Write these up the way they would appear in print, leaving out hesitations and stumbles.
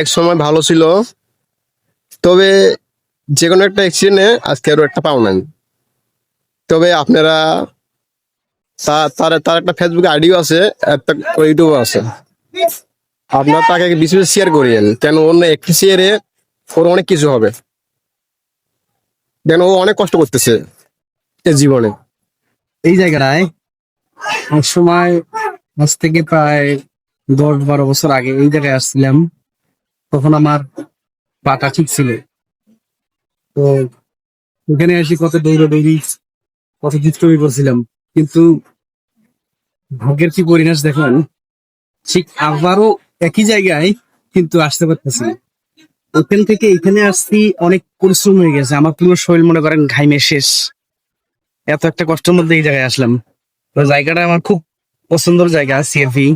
এক সময় ভালো ছিল, তবে যে কোনো একটা অ্যাক্সিডেন্টে আজকে আরো একটা পাও নাই। তবে আপনারা তার তার একটা ফেসবুক আইডিও আছে, একটা ইউটিউব আছে। আপনার তাকে বেশি বেশি শেয়ার করিয়েন, কেন অন্য একটি শেয়ারে ওর অনেক কিছু হবে। কেন ও অনেক কষ্ট করতেছে এর জীবনে। এই জায়গাটায় এক সময় আজ থেকে প্রায় 10-12 বছর আগে এই জায়গায় আসছিলাম। তখন আমার পাটা ঠিক ছিল। তো এখানে এসে কত দৌড়াদৌড়ি, কত দুষ্টুমি করছিলাম, কিন্তু ভাগ্যের কি পরিণাম দেখলাম, ঠিক আবারও একই জায়গায় কিন্তু আসতে পারতেছি না। ওখান থেকে এখানে আসছি, অনেক পরিশ্রম হয়ে গেছে আমার, পুরো শরীর মনে করেন ঘাইমে শেষ। এত একটা কষ্টের মধ্যে এই জায়গায় আসলাম। তো জায়গাটা আমার খুব পছন্দের জায়গা, সিএফি।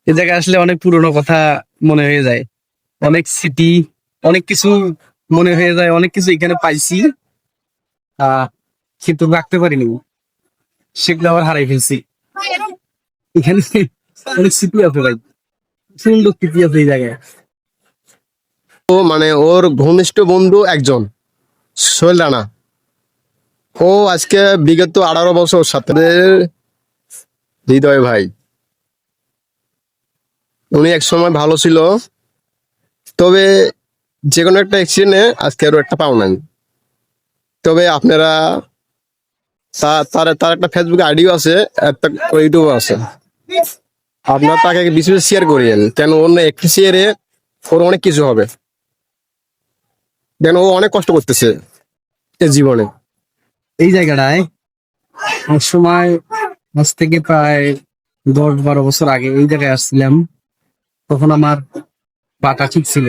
এই জায়গায় আসলে অনেক পুরনো কথা মনে হয়ে যায়, অনেক স্মৃতি, অনেক কিছু মনে হয়ে যায়, অনেক কিছু এখানে পাইছি, কিন্তু রাখতে পারিনি, সেগুলো আবার হারাই ফেলছি। এখানে অনেক স্মৃতি আছে ভাই, সুন্দর স্মৃতি আছে এই জায়গায়। ও মানে ওর ঘনিষ্ঠ বন্ধু একজন, সোহেল রানা। ও আজকে বিগত 18 বছর সাথে হৃদয় ভাই। উনি এক সময় ভালো ছিল, তবে যে কোনো একটা অ্যাক্সিডেন্টে আজকে আরো একটা পাও নাই। তবে আপনারা তার একটা ফেসবুক আইডিও আছে, একটা ইউটিউব আছে। আপনার তাকে বেশি বেশি শেয়ার করিয়েন, কেন অন্য একটি শেয়ারে ওর অনেক কিছু হবে। কেন ও অনেক কষ্ট করতেছে এর জীবনে। এই জায়গাটায় এক সময় আজ থেকে প্রায় 10-12 বছর আগে এই জায়গায় আসছিলাম। তখন আমার পাটা ঠিক ছিল।